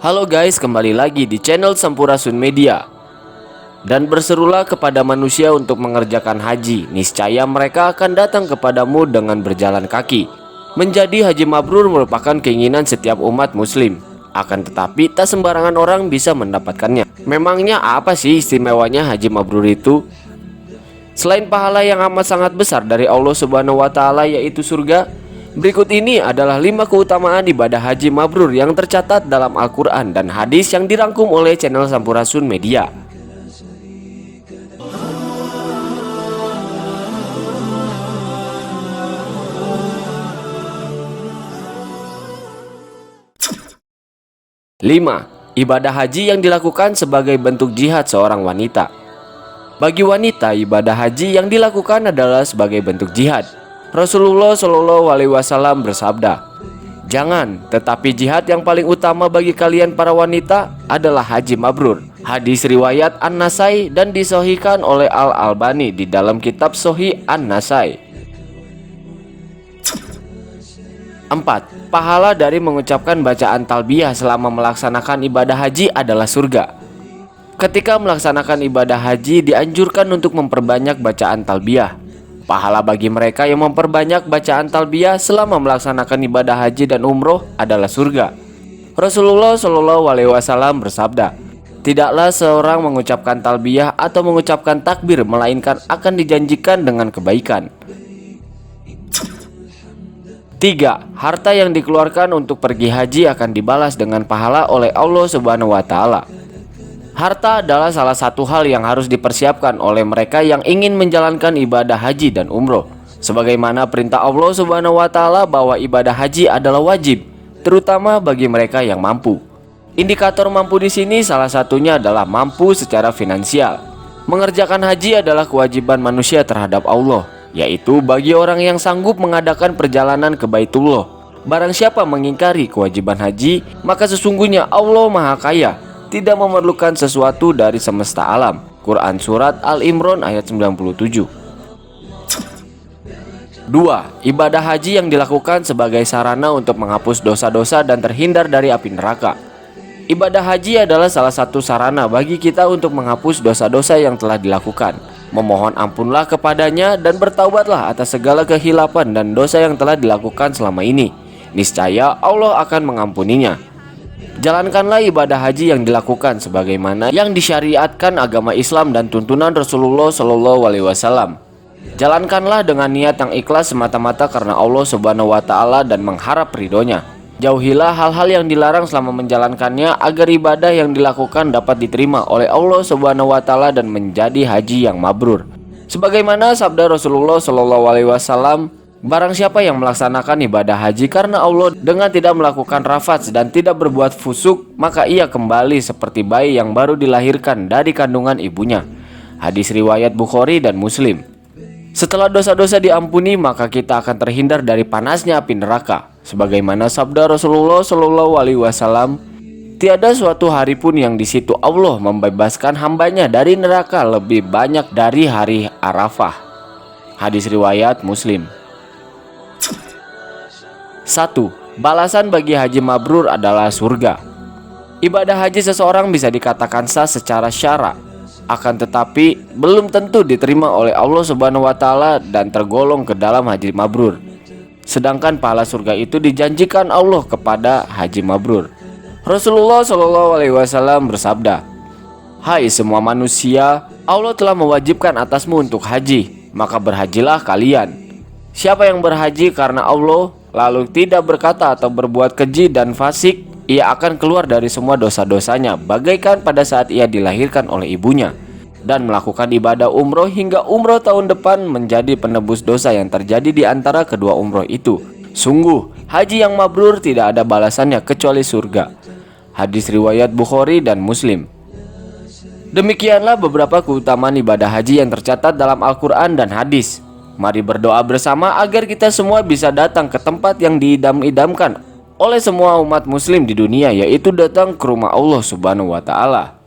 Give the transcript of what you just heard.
Halo guys, kembali lagi di channel Sampurasun Media. Dan berserulah kepada manusia untuk mengerjakan haji, niscaya mereka akan datang kepadamu dengan berjalan kaki. Menjadi haji mabrur merupakan keinginan setiap umat muslim. Akan tetapi tak sembarangan orang bisa mendapatkannya. Memangnya apa sih istimewanya haji mabrur itu? Selain pahala yang amat sangat besar dari Allah Subhanahu wa Ta'ala, yaitu surga, berikut ini adalah 5 keutamaan ibadah haji mabrur yang tercatat dalam Al-Quran dan hadis yang dirangkum oleh channel Sampurasun Media. Lima, ibadah haji yang dilakukan sebagai bentuk jihad seorang wanita. Bagi wanita, ibadah haji yang dilakukan adalah sebagai bentuk jihad. Rasulullah Shallallahu Alaihi Wasallam bersabda, "Jangan, tetapi jihad yang paling utama bagi kalian para wanita adalah haji mabrur." Hadis riwayat An-Nasai dan disahihkan oleh Al-Albani di dalam kitab Sahih An-Nasai. 4. Pahala dari mengucapkan bacaan talbiyah selama melaksanakan ibadah haji adalah surga. Ketika melaksanakan ibadah haji dianjurkan untuk memperbanyak bacaan talbiyah. Pahala bagi mereka yang memperbanyak bacaan talbiyah selama melaksanakan ibadah haji dan umroh adalah surga. Rasulullah Shallallahu Alaihi Wasallam bersabda, "Tidaklah seorang mengucapkan talbiyah atau mengucapkan takbir melainkan akan dijanjikan dengan kebaikan." 3. Harta yang dikeluarkan untuk pergi haji akan dibalas dengan pahala oleh Allah Subhanahu wa Ta'ala. Harta adalah salah satu hal yang harus dipersiapkan oleh mereka yang ingin menjalankan ibadah haji dan umroh. Sebagaimana perintah Allah Subhanahu wa Ta'ala bahwa ibadah haji adalah wajib, terutama bagi mereka yang mampu. Indikator mampu di sini salah satunya adalah mampu secara finansial. Mengerjakan haji adalah kewajiban manusia terhadap Allah, yaitu bagi orang yang sanggup mengadakan perjalanan ke Baitullah. Barang siapa mengingkari kewajiban haji, maka sesungguhnya Allah Maha Kaya, tidak memerlukan sesuatu dari semesta alam. Quran Surat Al-Imran ayat 97. 2. Ibadah haji yang dilakukan sebagai sarana untuk menghapus dosa-dosa dan terhindar dari api neraka. Ibadah haji adalah salah satu sarana bagi kita untuk menghapus dosa-dosa yang telah dilakukan. Memohon ampunlah kepadanya dan bertaubatlah atas segala kehilapan dan dosa yang telah dilakukan selama ini. Niscaya Allah akan mengampuninya. Jalankanlah ibadah haji yang dilakukan sebagaimana yang disyariatkan agama Islam dan tuntunan Rasulullah Shallallahu Alaihi Wasallam. Jalankanlah dengan niat yang ikhlas semata-mata karena Allah Subhanahu wa Ta'ala dan mengharap ridhonya. Jauhilah hal-hal yang dilarang selama menjalankannya agar ibadah yang dilakukan dapat diterima oleh Allah Subhanahu wa Ta'ala dan menjadi haji yang mabrur. Sebagaimana sabda Rasulullah Shallallahu Alaihi Wasallam, "Barang siapa yang melaksanakan ibadah haji karena Allah dengan tidak melakukan rafats dan tidak berbuat fusuk, maka ia kembali seperti bayi yang baru dilahirkan dari kandungan ibunya." Hadis riwayat Bukhari dan Muslim. Setelah dosa-dosa diampuni, maka kita akan terhindar dari panasnya api neraka. Sebagaimana sabda Rasulullah Shallallahu Alaihi Wasallam, "Tiada suatu hari pun yang di situ Allah membebaskan hambanya dari neraka lebih banyak dari hari Arafah." Hadis riwayat Muslim. 1. Balasan bagi haji mabrur adalah surga. Ibadah haji seseorang bisa dikatakan sah secara syara, akan tetapi belum tentu diterima oleh Allah Subhanahu wa Ta'ala dan tergolong ke dalam haji mabrur. Sedangkan pahala surga itu dijanjikan Allah kepada haji mabrur. Rasulullah Shallallahu Alaihi Wasallam bersabda, "Hai semua manusia, Allah telah mewajibkan atasmu untuk haji, maka berhajilah kalian. Siapa yang berhaji karena Allah lalu tidak berkata atau berbuat keji dan fasik, ia akan keluar dari semua dosa-dosanya bagaikan pada saat ia dilahirkan oleh ibunya, dan melakukan ibadah umroh hingga umroh tahun depan menjadi penebus dosa yang terjadi di antara kedua umroh itu. Sungguh, haji yang mabrur tidak ada balasannya kecuali surga." Hadis riwayat Bukhari dan Muslim. Demikianlah beberapa keutamaan ibadah haji yang tercatat dalam Al-Quran dan hadis. Mari berdoa bersama agar kita semua bisa datang ke tempat yang diidam-idamkan oleh semua umat muslim di dunia, yaitu datang ke rumah Allah Subhanahu wa Ta'ala.